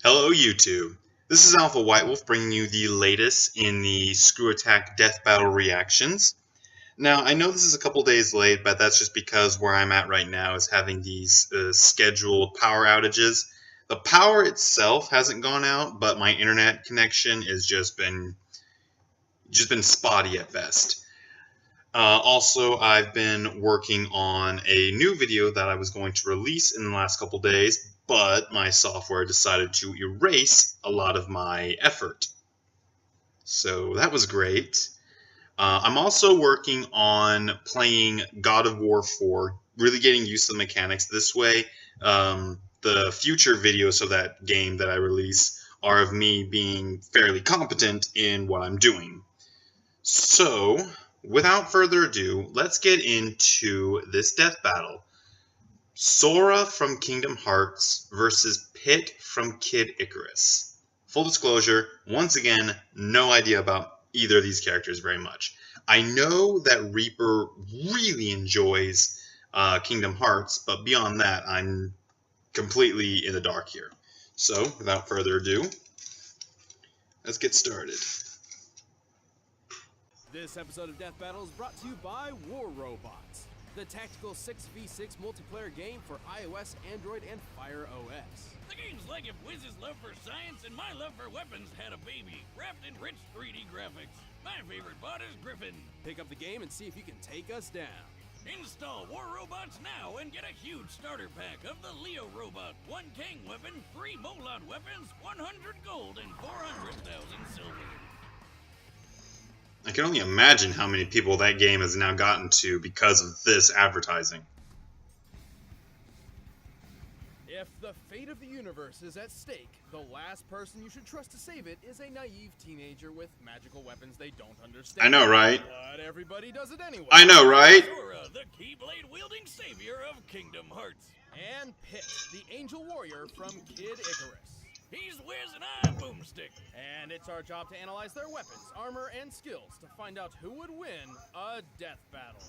Hello YouTube, this is Alpha White Wolf bringing you the latest in the ScrewAttack Death Battle reactions. Now I know this is a couple days late, but that's just because where I'm at right now is having these scheduled power outages. The power itself hasn't gone out, but my internet connection has just been spotty at best. Also, I've been working on a new video that I was going to release in the last couple days, but my software decided to erase a lot of my effort. So that was great. I'm also working on playing God of War 4, really getting used to the mechanics this way. The future videos of that game that I release are of me being fairly competent in what I'm doing. So, without further ado, let's get into this death battle. Sora from Kingdom Hearts versus Pit from Kid Icarus. Full disclosure, once again, no idea about either of these characters very much. I know that Reaper really enjoys Kingdom Hearts, but beyond that, I'm completely in the dark here. So, without further ado, let's get started. This episode of Death Battle is brought to you by War Robots, the tactical 6v6 multiplayer game for iOS, Android, and Fire OS. The game's like if Wiz's love for science and my love for weapons had a baby, wrapped in rich 3D graphics. My favorite bot is Griffin. Pick up the game and see if you can take us down. Install War Robots now and get a huge starter pack of the Leo Robot, 1 King weapon, 3 Molot weapons, 100 gold, and 400,000 silver. I can only imagine how many people that game has now gotten to because of this advertising. If the fate of the universe is at stake, the last person you should trust to save it is a naive teenager with magical weapons they don't understand. I know, right? But everybody does it anyway. I know, right? Sora, the Keyblade-wielding savior of Kingdom Hearts. And Pit, the angel warrior from Kid Icarus. He's Wiz and I'm Boomstick. And it's our job to analyze their weapons, armor, and skills to find out who would win a death battle.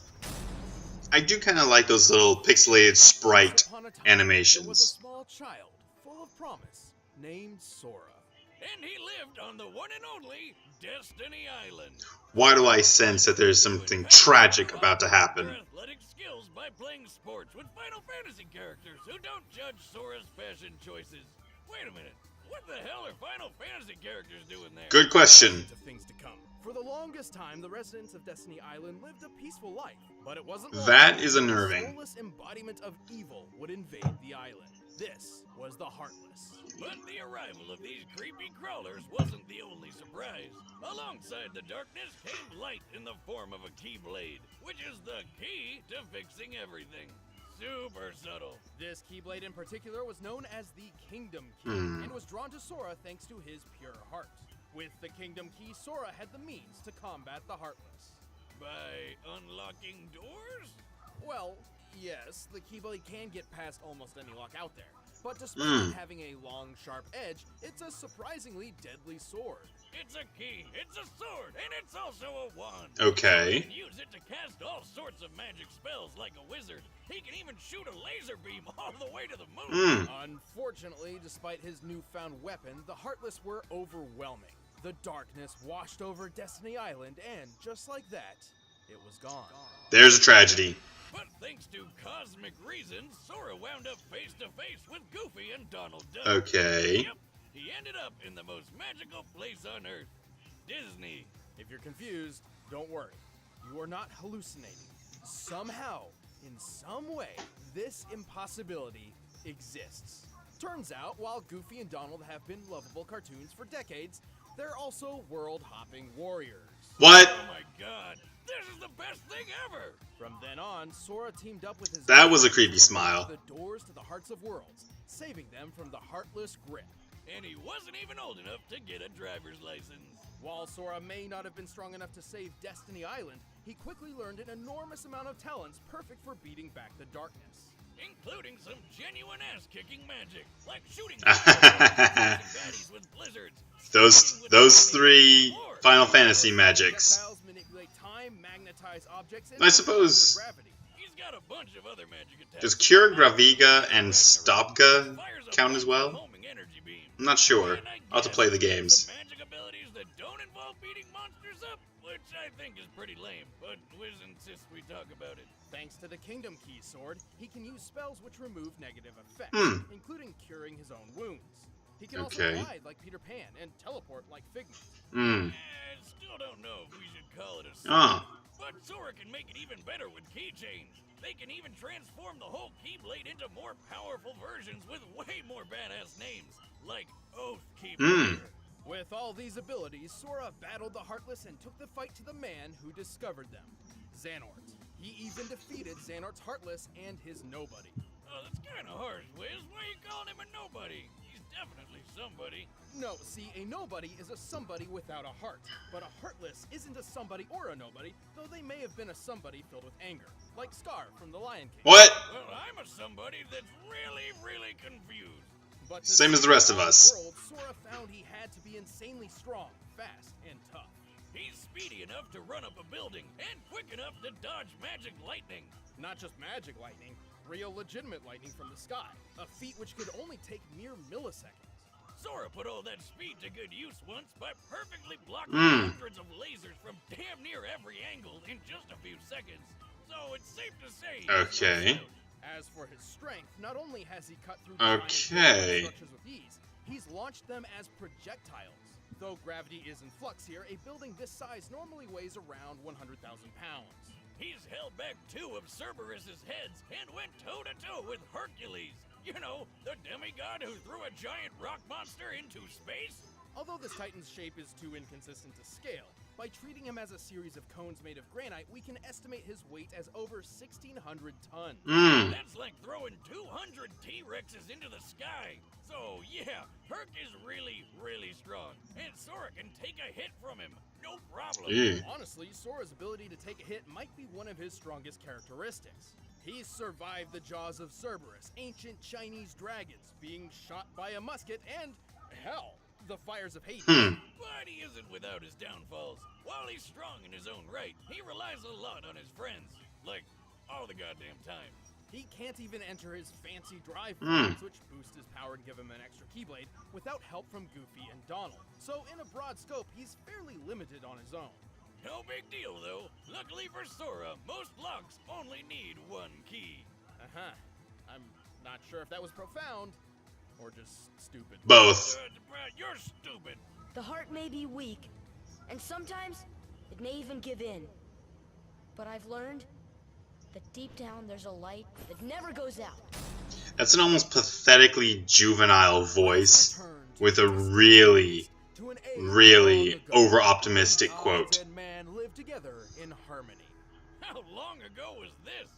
I do kind of like those little pixelated sprite There was a animations. small child full of promise named Sora. And he lived on the one and only Destiny Island. Why do I sense that there's something tragic about to happen? Their athletic skills by playing sports with Final Fantasy characters who don't judge Sora's fashion choices. Wait a minute. What the hell are Final Fantasy characters doing there? Good question. To things to come. For the longest time, the residents of Destiny Island lived a peaceful life, but it wasn't long That is until unnerving. The soulless embodiment of evil would invade the island. This was the Heartless. But the arrival of these creepy crawlers wasn't the only surprise. Alongside the darkness came light in the form of a Keyblade, which is the key to fixing everything. Super subtle. This Keyblade in particular was known as the Kingdom Key, and was drawn to Sora thanks to his pure heart. With the Kingdom Key, Sora had the means to combat the Heartless. By unlocking doors? Well, yes, the Keyblade can get past almost any lock out there. But despite it having a long, sharp edge, it's a surprisingly deadly sword. It's a key, it's a sword, and it's also a wand. Okay. You can use it to cast all sorts of magic spells like a wizard. He can even shoot a laser beam all the way to the moon. Unfortunately, despite his newfound weapon, the Heartless were overwhelming. The darkness washed over Destiny Island, and just like that, it was gone. There's a tragedy. But thanks to cosmic reasons, Sora wound up face to face with Goofy and Donald Duck. Okay. Yep, he ended up in the most magical place on Earth, Disney. If you're confused, don't worry. You are not hallucinating. Somehow, in some way, this impossibility exists. Turns out, while Goofy and Donald have been lovable cartoons for decades, they're also world-hopping warriors. What? Oh my god, this is the best thing ever! From then on, Sora teamed up with his... That was a creepy smile. ...the doors to the Hearts of Worlds, saving them from the Heartless grip. And he wasn't even old enough to get a driver's license. While Sora may not have been strong enough to save Destiny Island, he quickly learned an enormous amount of talents perfect for beating back the darkness. Including some genuine ass-kicking magic, like shooting baddies with blizzards. Those three Final Fantasy magics. Projectiles manipulate time, magnetize objects, and I suppose- gravity. He's got a bunch of other magic attacks. Does Cure Graviga and Stopga count as well? Homing energy beam. I'm not sure. And I I'll have to guess play the there's games. some magic abilities that don't involve beating monsters up, which I think is pretty lame, but Wiz insists we talk about it. Thanks to the Kingdom Key sword, he can use spells which remove negative effects, including curing his own wounds. He can also glide like Peter Pan and teleport like Figment. Still don't know if we should call it a sword, but Sora can make it even better with keychains. They can even transform the whole Keyblade into more powerful versions with way more badass names, like Oath Keyblade. With all these abilities, Sora battled the Heartless and took the fight to the man who discovered them, Xehanort. He even defeated Xehanort's Heartless and his nobody. Oh, that's kind of harsh, Wiz. Why are you calling him a nobody? He's definitely somebody. No, see, a nobody is a somebody without a heart. But a Heartless isn't a somebody or a nobody, though they may have been a somebody filled with anger, like Scar from The Lion King. What? Well, I'm a somebody that's really confused. But Same as the rest of us. World, Sora found he had to be insanely strong, fast, and tough. He's speedy enough to run up a building and quick enough to dodge magic lightning. Not just magic lightning, real legitimate lightning from the sky, a feat which could only take mere milliseconds. Sora put all that speed to good use once by perfectly blocking hundreds of lasers from damn near every angle in just a few seconds. So it's safe to say. Okay. As for his strength, not only has he cut through Okay. structures with ease, he's launched them as projectiles. Though gravity is in flux here, a building this size normally weighs around 100,000 pounds. He's held back 2 of Cerberus's heads and went toe-to-toe with Hercules. You know, the demigod who threw a giant rock monster into space? Although this Titan's shape is too inconsistent to scale, by treating him as a series of cones made of granite, we can estimate his weight as over 1,600 tons. That's like throwing 200 T-Rexes into the sky. So, yeah, Herc is really strong, and Sora can take a hit from him. No problem. Honestly, Sora's ability to take a hit might be one of his strongest characteristics. He's survived the jaws of Cerberus, ancient Chinese dragons, being shot by a musket, and, hell, the fires of Hades. But he isn't without his downfalls. While he's strong in his own right, he relies a lot on his friends. Like, all the goddamn time. He can't even enter his fancy drive forms, which boost his power and give him an extra Keyblade, without help from Goofy and Donald. So in a broad scope, he's fairly limited on his own. No big deal, though. Luckily for Sora, most locks only need 1 key. I'm not sure if that was profound, or just stupid. Both. You're stupid. The heart may be weak, and sometimes it may even give in. But I've learned that deep down there's a light that never goes out. That's an almost pathetically juvenile voice with a really over-optimistic quote. And man live together in harmony. How long ago was this?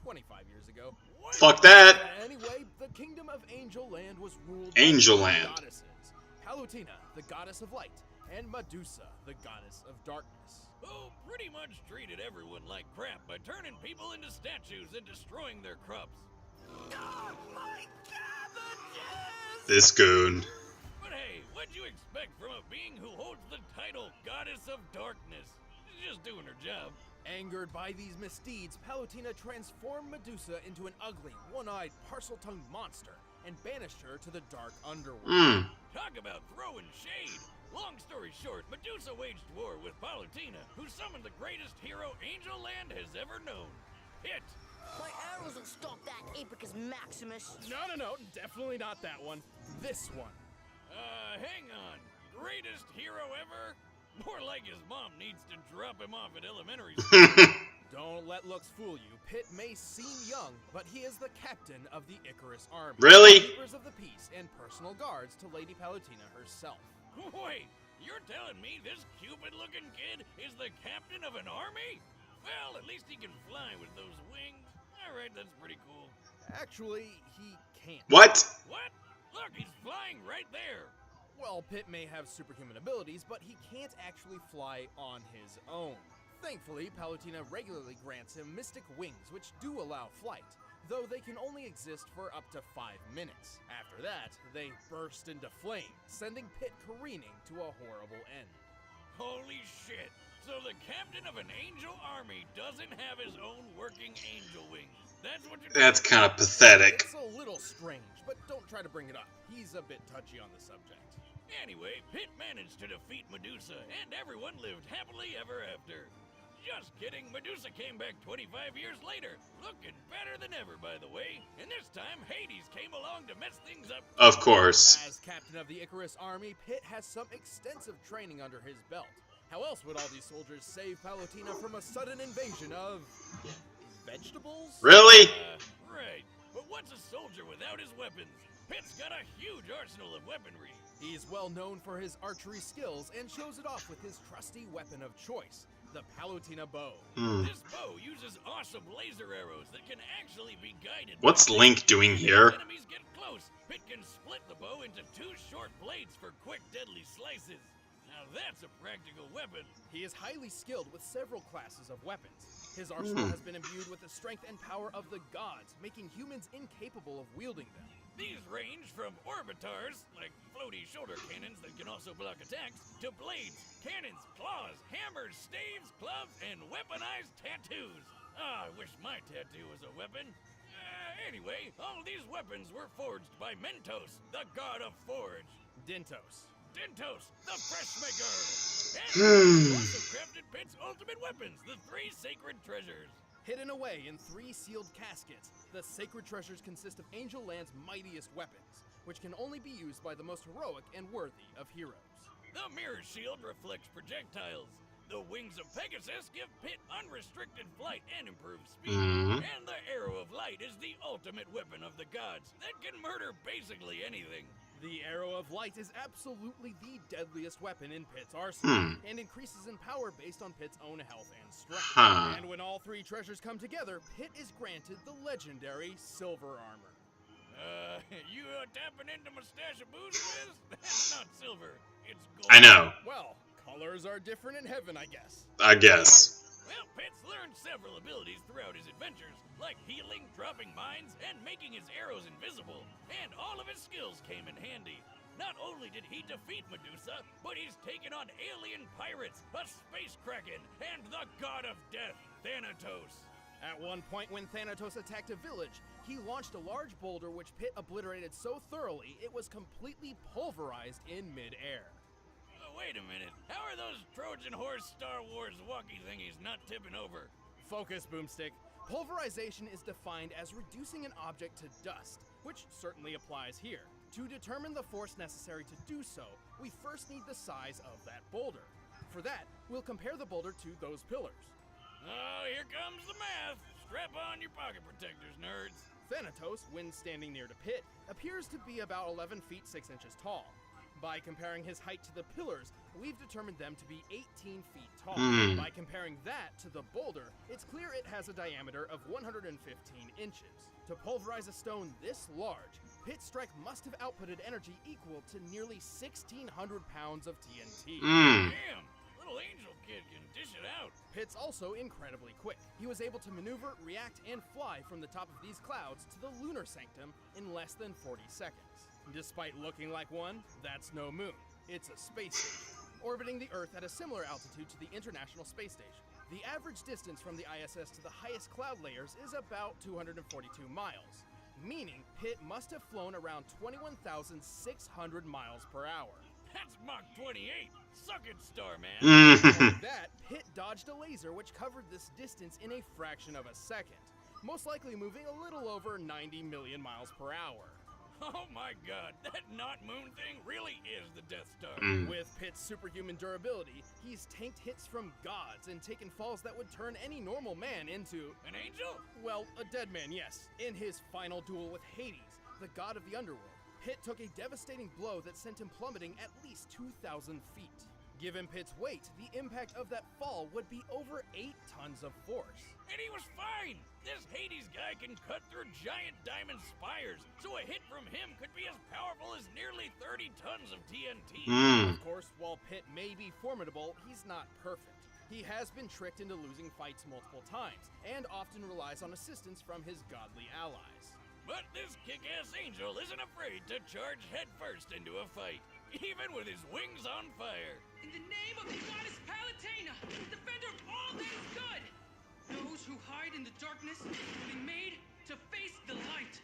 25 years ago. What? Fuck that! Anyway, the kingdom of Angel Land was ruled Angel by Land. goddesses. Palutena, the goddess of light, and Medusa, the goddess of darkness. Who pretty much treated everyone like crap by turning people into statues and destroying their crops. Oh my cabbages! This goon. But hey, what'd you expect from a being who holds the title Goddess of Darkness? She's just doing her job. Angered by these misdeeds, Palutena transformed Medusa into an ugly, one-eyed, parcel-tongued monster and banished her to the dark underworld. Talk about throwing shade. Long story short, Medusa waged war with Palutena, who summoned the greatest hero Angel Land has ever known. Hit! My arrows will stop that Apricus Maximus. No, definitely not that one. This one. Hang on. Greatest hero ever? More like his mom needs to drop him off at elementary school. Don't let looks fool you. Pit may seem young, but he is the captain of the Icarus army. Really? Keepers of the peace and personal guards to Lady Palutena herself. Wait, you're telling me this Cupid-looking kid is the captain of an army? Well, at least he can fly with those wings. Alright, that's pretty cool. Actually, he can't. What? What? Look, he's flying right there. Well, Pit may have superhuman abilities, but he can't actually fly on his own. Thankfully, Palutena regularly grants him mystic wings, which do allow flight, though they can only exist for up to 5 minutes. After that, they burst into flame, sending Pit careening to a horrible end. Holy shit. So the captain of an angel army doesn't have his own working angel wings. That's kind of pathetic. It's a little strange, but don't try to bring it up. He's a bit touchy on the subject. Anyway, Pit managed to defeat Medusa, and everyone lived happily ever after. Just kidding, Medusa came back 25 years later, looking better than ever, by the way. And this time, Hades came along to mess things up. Of course. As captain of the Icarus army, Pit has some extensive training under his belt. How else would all these soldiers save Palutena from a sudden invasion of vegetables? Really? Right. But what's a soldier without his weapons? Pit's got a huge arsenal of weaponry. He's well known for his archery skills and shows it off with his trusty weapon of choice, the Palutena bow. This bow uses awesome laser arrows that can actually be guided. What's Link doing here? When enemies get close, Pit can split the bow into 2 short blades for quick, deadly slices. Now that's a practical weapon. He is highly skilled with several classes of weapons. His arsenal has been imbued with the strength and power of the gods, making humans incapable of wielding them. These range from orbitars, like floaty shoulder cannons that can also block attacks, to blades, cannons, claws, hammers, staves, clubs, and weaponized tattoos. Ah, I wish my tattoo was a weapon. Anyway, all these weapons were forged by Mentos, the god of forge. Dintos, the fresh maker. And he also crafted Pit's ultimate weapons, the 3 sacred treasures. Hidden away in 3 sealed caskets, the sacred treasures consist of Angel Land's mightiest weapons, which can only be used by the most heroic and worthy of heroes. The mirror shield reflects projectiles. The wings of Pegasus give Pit unrestricted flight and improved speed. And the arrow of light is the ultimate weapon of the gods that can murder basically anything. The Arrow of Light is absolutely the deadliest weapon in Pit's arsenal, and increases in power based on Pit's own health and strength. And when all 3 treasures come together, Pit is granted the legendary Silver Armor. You tapping into my stash of booze, Wiz? That's not silver, it's gold. I know. Well, colors are different in heaven, I guess. I guess. Well, Pit's learned several abilities throughout his adventures, like healing, dropping mines, and making his arrows invisible. And all of his skills came in handy. Not only did he defeat Medusa, but he's taken on alien pirates, a space kraken, and the god of death, Thanatos. At one point when Thanatos attacked a village, he launched a large boulder which Pit obliterated so thoroughly it was completely pulverized in mid-air. Wait a minute, how are those Trojan horse Star Wars walkie thingies not tipping over? Focus, Boomstick. Pulverization is defined as reducing an object to dust, which certainly applies here. To determine the force necessary to do so, we first need the size of that boulder. For that, we'll compare the boulder to those pillars. Oh, here comes the math. Strap on your pocket protectors, nerds. Thanatos, when standing near to Pit, appears to be about 11 feet 6 inches tall. By comparing his height to the pillars, we've determined them to be 18 feet tall. By comparing that to the boulder, it's clear it has a diameter of 115 inches. To pulverize a stone this large, Pit's strike must have outputted energy equal to nearly 1,600 pounds of TNT. Damn, little angel kid can dish it out. Pit's also incredibly quick. He was able to maneuver, react, and fly from the top of these clouds to the lunar sanctum in less than 40 seconds. Despite looking like one, that's no moon. It's a space station, orbiting the Earth at a similar altitude to the International Space Station. The average distance from the ISS to the highest cloud layers is about 242 miles, meaning Pit must have flown around 21,600 miles per hour. That's Mach 28. Suck it, Starman. For that, Pit dodged a laser which covered this distance in a fraction of a second, most likely moving a little over 90 million miles per hour. Oh my god, that not moon thing really is the Death Star. With Pit's superhuman durability, he's tanked hits from gods and taken falls that would turn any normal man into... An angel? Well, a dead man, yes. In his final duel with Hades, the god of the underworld, Pit took a devastating blow that sent him plummeting at least 2,000 feet. Given Pit's weight, the impact of that fall would be over 8 tons of force. And he was fine! This Hades guy can cut through giant diamond spires, so a hit from him could be as powerful as nearly 30 tons of TNT. Of course, while Pit may be formidable, he's not perfect. He has been tricked into losing fights multiple times, and often relies on assistance from his godly allies. But this kick-ass angel isn't afraid to charge headfirst into a fight. even with his wings on fire. In the name of the goddess Palutena, defender of all that is good, those who hide in the darkness will be made to face the light.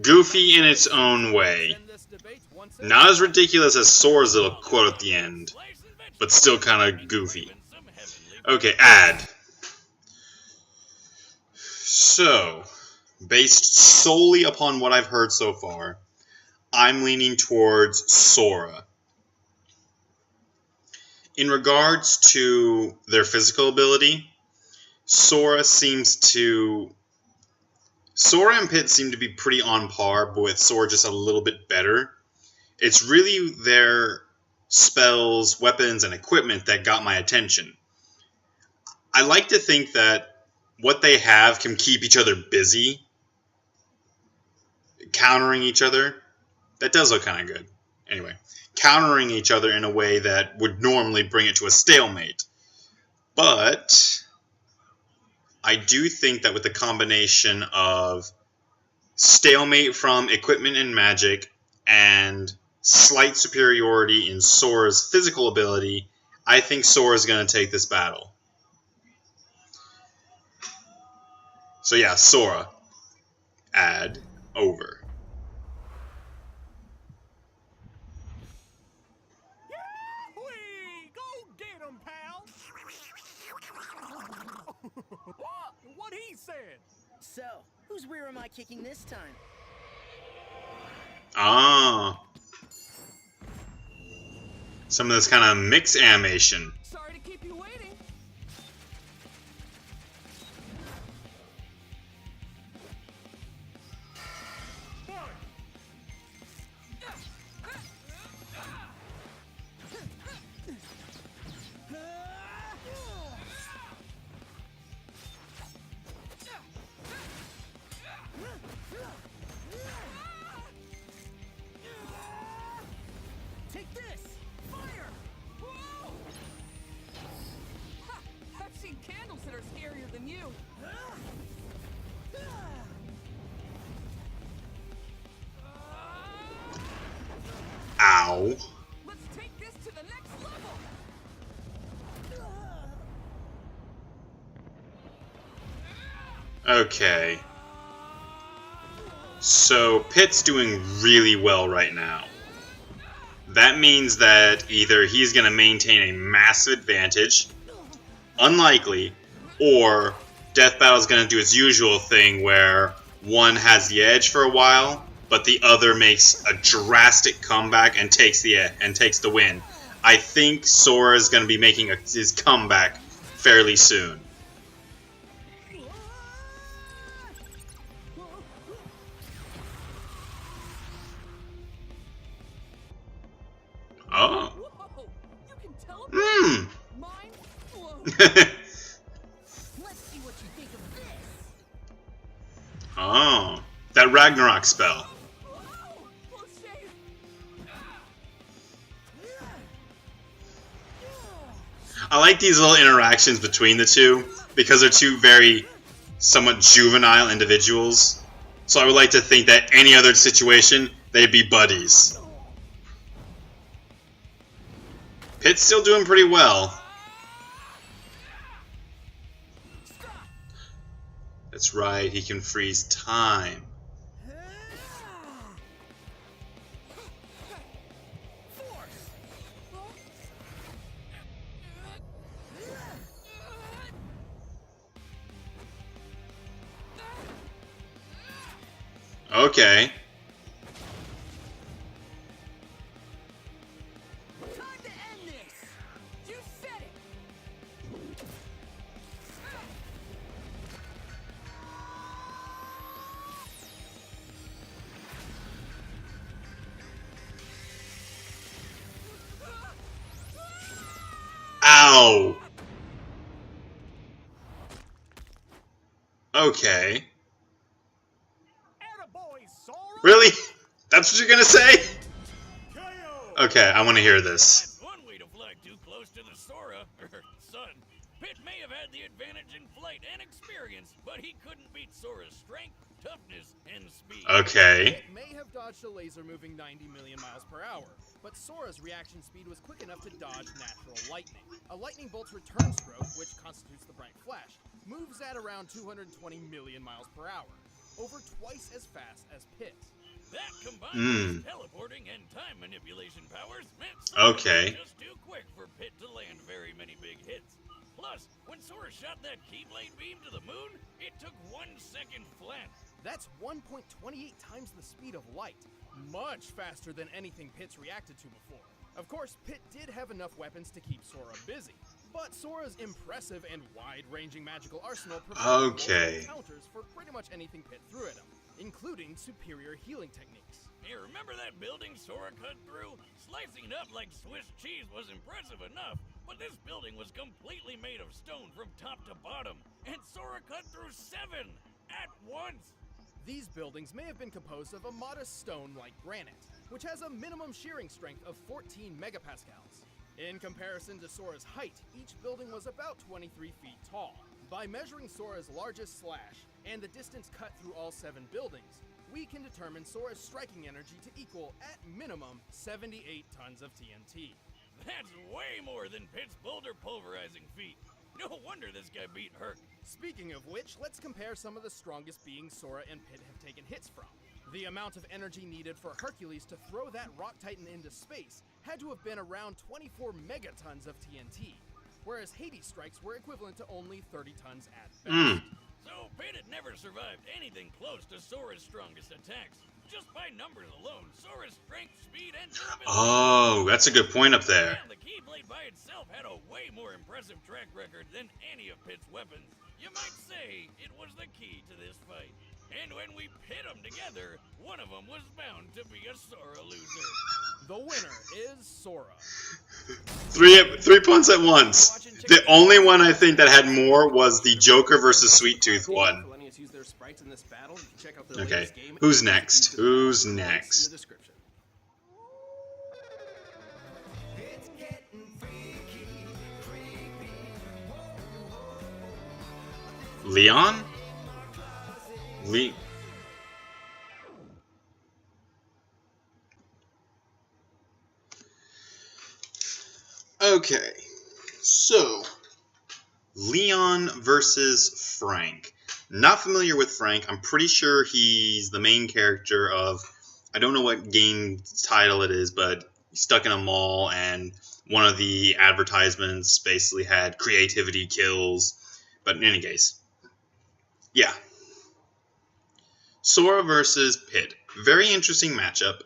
Goofy in its own way. Not as ridiculous as Sora's little quote at the end, but still kind of goofy. Okay, add. So, based solely upon what I've heard so far, I'm leaning towards Sora. In regards to their physical ability, Sora and Pit seem to be pretty on par, but with Sora just a little bit better. It's really their spells, weapons, and equipment that got my attention. I like to think that what they have can keep each other busy, countering each other. That does look kind of good. Anyway, countering each other in a way that would normally bring it to a stalemate. But I do think that with the combination of stalemate from equipment and magic and slight superiority in Sora's physical ability, I think Sora's going to take this battle. So yeah, Sora. Add over. What he said. So, whose rear am I kicking this time? Ah. Some of this kind of mix animation. Sorry to keep you waiting. Take this! Fire! Whoa! Ha! I've seen candles that are scarier than you. Ow. Let's take this to the next level. Okay. So, Pit's doing really well right now. That means that either he's going to maintain a massive advantage, unlikely, or DeathBattle's going to do its usual thing where one has the edge for a while, but the other makes a drastic comeback and takes the win. I think Sora is going to be making his comeback fairly soon. Oh. Whoa! You can tell Hmm. mind blown. Let's see what you think of this! Oh. That Ragnarok spell. Whoa! Close shave. I like these little interactions between the two because they're two very somewhat juvenile individuals. So I would like to think that any other situation, they'd be buddies. Pit's still doing pretty well. That's right, he can freeze time. Okay. Time to end this. You said it. Ow! Okay. Attaboy, Sora. Really? That's what you're gonna say? Okay, I want to hear this. That's one way to fly too close to the Sora, son. Pit may have had the advantage in flight and experience, but he couldn't beat Sora's strength, toughness and speed. Okay. It may have dodged a laser moving 90 million miles per hour, but Sora's reaction speed was quick enough to dodge natural lightning. A lightning bolt's return stroke, which constitutes the bright flash, moves at around 220 million miles per hour, over twice as fast as Pit's. That combined with teleporting and time manipulation powers meant Sora was just too quick for Pit to land very many big hits. Plus, when Sora shot that Keyblade beam to the moon, it took 1 second flat. That's 1.28 times the speed of light, much faster than anything Pit's reacted to before. Of course, Pit did have enough weapons to keep Sora busy, but Sora's impressive and wide-ranging magical arsenal provided multiple counters for pretty much anything Pit threw at him, including superior healing techniques. Hey, remember that building Sora cut through? Slicing it up like Swiss cheese was impressive enough, but this building was completely made of stone from top to bottom, and Sora cut through 7 at once. These buildings may have been composed of a modest stone like granite, which has a minimum shearing strength of 14 megapascals. In comparison to Sora's height, each building was about 23 feet tall. By measuring Sora's largest slash and the distance cut through all 7 buildings, we can determine Sora's striking energy to equal, at minimum, 78 tons of TNT. That's way more than Pit's boulder pulverizing feat. No wonder this guy beat Herc. Speaking of which, let's compare some of the strongest beings Sora and Pit have taken hits from. The amount of energy needed for Hercules to throw that rock titan into space had to have been around 24 megatons of TNT, whereas Hades strikes were equivalent to only 30 tons at best. So Pit had never survived anything close to Sora's strongest attacks. Just by numbers alone, Sora's strength, speed, and durability. Oh, that's a good point up there. And the Keyblade by itself had a way more impressive track record than any of Pit's weapons. You might say it was the key to this fight. And when we pit them together, one of them was bound to be a Sora loser. The winner is Sora. Three points at once. The only one I think that had more was the Joker versus Sweet Tooth one. Okay, who's next? Who's next? Leon? Okay, so Leon versus Frank. Not familiar with Frank. I'm pretty sure he's the main character of, I don't know what game title it is, but he's stuck in a mall, and one of the advertisements basically had creativity kills. But in any case, yeah. Sora versus Pit. Very interesting matchup.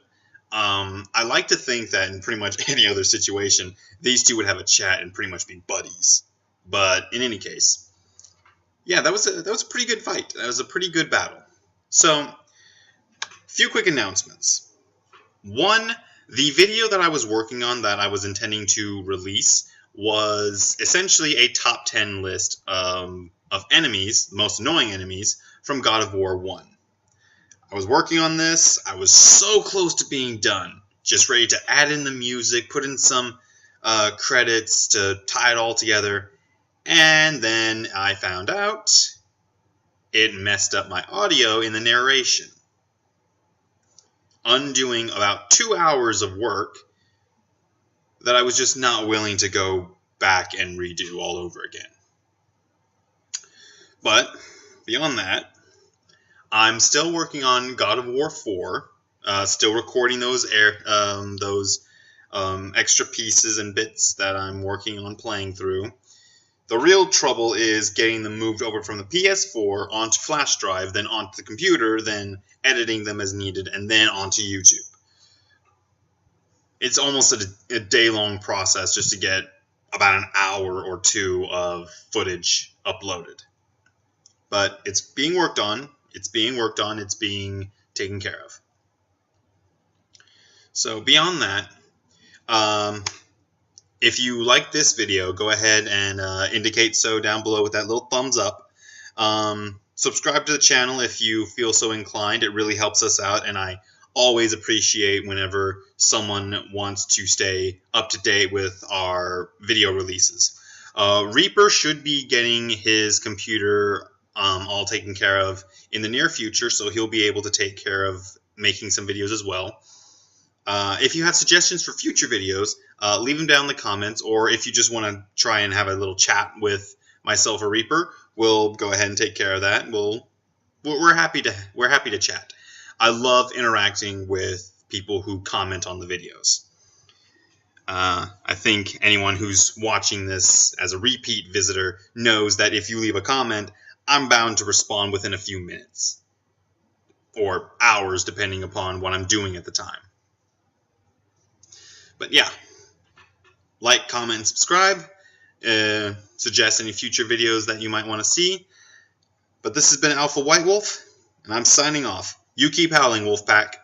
I like to think that in pretty much any other situation, these two would have a chat and pretty much be buddies. But in any case, yeah, that was a pretty good fight. That was a pretty good battle. So, a few quick announcements. One, the video that I was working on that I was intending to release was essentially a top 10 list of enemies, the most annoying enemies, from God of War 1. I was working on this. I was so close to being done. Just ready to add in the music, put in some credits to tie it all together. And then I found out it messed up my audio in the narration, undoing about 2 hours of work that I was just not willing to go back and redo all over again. But beyond that, I'm still working on God of War 4, still recording those extra pieces and bits that I'm working on playing through. The real trouble is getting them moved over from the PS4 onto flash drive, then onto the computer, then editing them as needed, and then onto YouTube. It's almost a day-long process just to get about an hour or two of footage uploaded. But it's being worked on. It's being taken care of. So beyond that, if you like this video, go ahead and indicate so down below with that little thumbs up. Subscribe to the channel if you feel so inclined. It really helps us out, and I always appreciate whenever someone wants to stay up to date with our video releases. Reaper should be getting his computer all taken care of in the near future, so he'll be able to take care of making some videos as well. If you have suggestions for future videos, leave them down in the comments, or if you just want to try and have a little chat with myself or Reaper, we'll go ahead and take care of that. We're happy to chat. I love interacting with people who comment on the videos. I think anyone who's watching this as a repeat visitor knows that if you leave a comment, I'm bound to respond within a few minutes. Or hours, depending upon what I'm doing at the time. But yeah, like, comment, and subscribe. Suggest any future videos that you might want to see. But this has been Alpha White Wolf, and I'm signing off. You keep howling, Wolfpack.